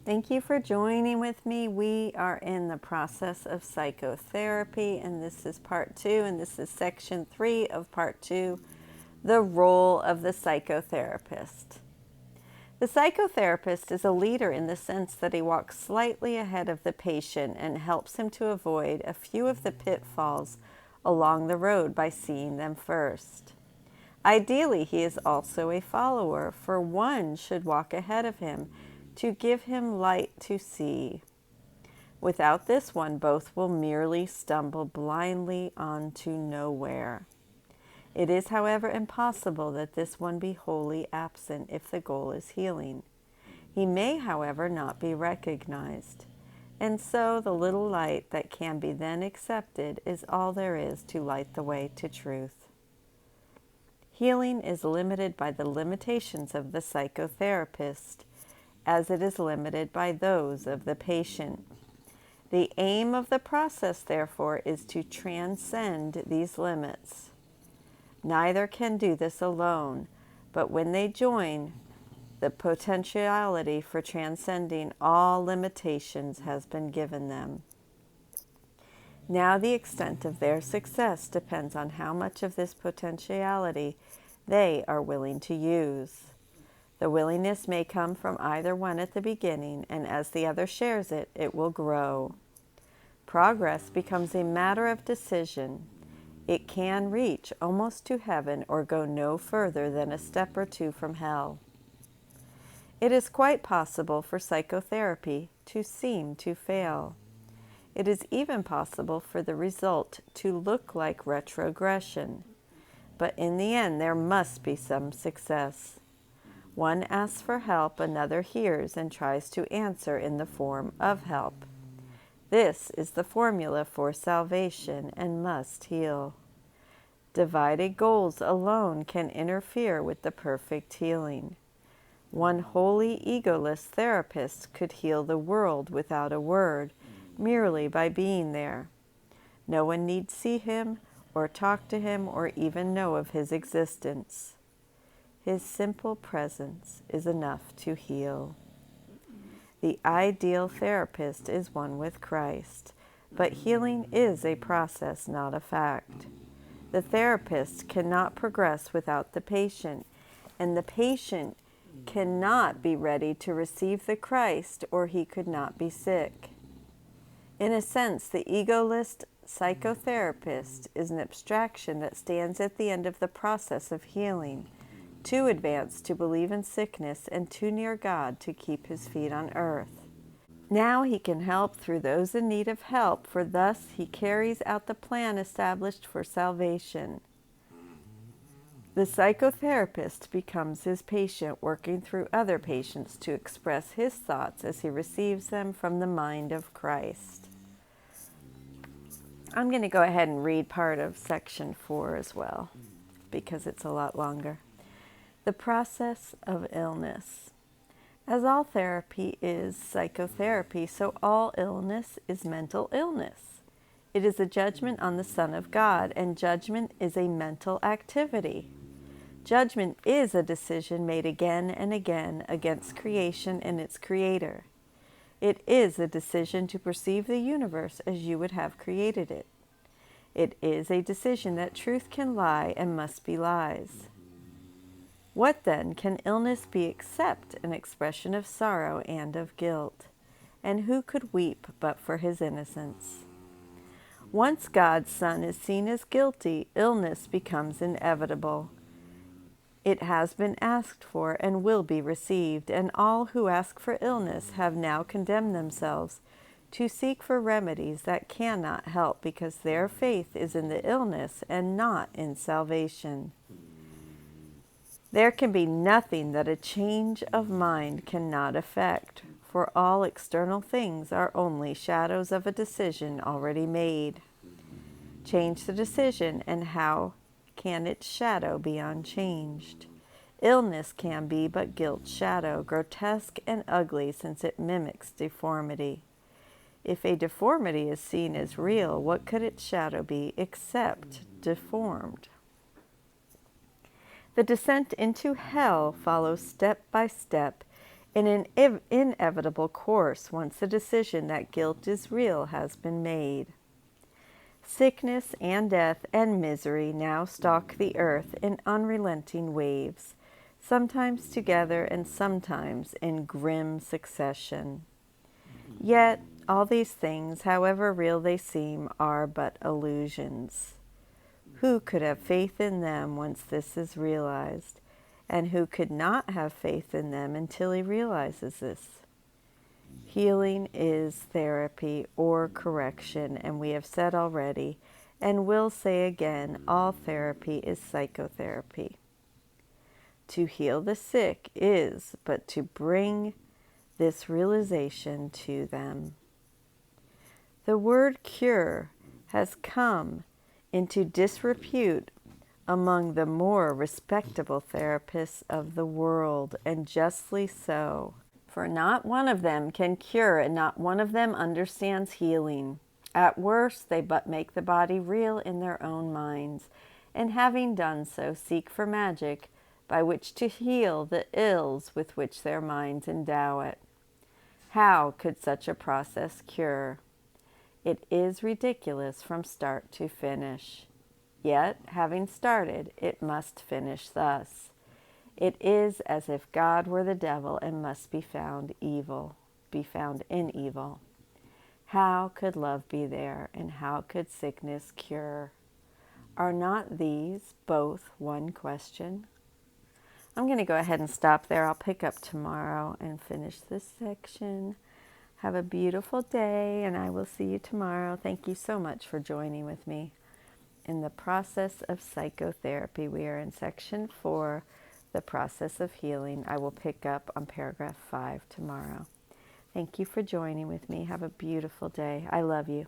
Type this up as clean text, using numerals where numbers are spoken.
Thank you for joining with me. We are in the process of psychotherapy, and this is part 2, and this is section 3 of part 2, the role of the psychotherapist. The psychotherapist is a leader in the sense that he walks slightly ahead of the patient and helps him to avoid a few of the pitfalls along the road by seeing them first. Ideally, he is also a follower, for one should walk ahead of him to give him light to see. Without this one, both will merely stumble blindly onto nowhere. It is, however, impossible that this one be wholly absent if the goal is healing. He may, however, not be recognized. And so the little light that can be then accepted is all there is to light the way to truth. Healing is limited by the limitations of the psychotherapist, as it is limited by those of the patient. The aim of the process, therefore, is to transcend these limits. Neither can do this alone, but when they join, the potentiality for transcending all limitations has been given them. Now the extent of their success depends on how much of this potentiality they are willing to use. The willingness may come from either one at the beginning, and as the other shares it, it will grow. Progress becomes a matter of decision. It can reach almost to heaven or go no further than a step or two from hell. It is quite possible for psychotherapy to seem to fail. It is even possible for the result to look like retrogression. But in the end, there must be some success. One asks for help, another hears and tries to answer in the form of help. This is the formula for salvation and must heal. Divided goals alone can interfere with the perfect healing. One wholly egoless therapist could heal the world without a word, merely by being there. No one need see him or talk to him or even know of his existence. His simple presence is enough to heal. The ideal therapist is one with Christ, but healing is a process, not a fact. The therapist cannot progress without the patient, and the patient cannot be ready to receive the Christ, or he could not be sick. In a sense, the egoless psychotherapist is an abstraction that stands at the end of the process of healing, too advanced to believe in sickness and too near God to keep his feet on earth. Now he can help through those in need of help, for thus he carries out the plan established for salvation. The psychotherapist becomes his patient, working through other patients to express his thoughts as he receives them from the mind of Christ. I'm going to go ahead and read part of section 4 as well, because it's a lot longer. The process of illness. As all therapy is psychotherapy, so all illness is mental illness. It is a judgment on the Son of God, and judgment is a mental activity. Judgment is a decision made again and again against creation and its creator. It is a decision to perceive the universe as you would have created it. It is a decision that truth can lie and must be lies. What then can illness be except an expression of sorrow and of guilt? And who could weep but for his innocence? Once God's Son is seen as guilty, illness becomes inevitable. It has been asked for and will be received, and all who ask for illness have now condemned themselves to seek for remedies that cannot help, because their faith is in the illness and not in salvation. There can be nothing that a change of mind cannot affect, for all external things are only shadows of a decision already made. Change the decision, and how can its shadow be unchanged? Illness can be but guilt's shadow, grotesque and ugly, since it mimics deformity. If a deformity is seen as real, what could its shadow be except deformed? The descent into hell follows step by step In an inevitable course, once the decision that guilt is real has been made. Sickness and death and misery now stalk the earth in unrelenting waves, sometimes together and sometimes in grim succession. Yet, all these things, however real they seem, are but illusions. Who could have faith in them once this is realized? And who could not have faith in them until he realizes this? Healing is therapy or correction, and we have said already, and will say again, all therapy is psychotherapy. To heal the sick is but to bring this realization to them. The word cure has come into disrepute among the more respectable therapists of the world, and justly so. For not one of them can cure, and not one of them understands healing. At worst, they but make the body real in their own minds, and having done so, seek for magic by which to heal the ills with which their minds endow it. How could such a process cure? It is ridiculous from start to finish. Yet, having started, it must finish thus. It is as if God were the devil and must be found in evil. How could love be there, and how could sickness cure? Are not these both one question? I'm going to go ahead and stop there. I'll pick up tomorrow and finish this section. Have a beautiful day, and I will see you tomorrow. Thank you so much for joining with me in the process of psychotherapy. We are in section 4, the process of healing. I will pick up on paragraph 5 tomorrow. Thank you for joining with me. Have a beautiful day. I love you.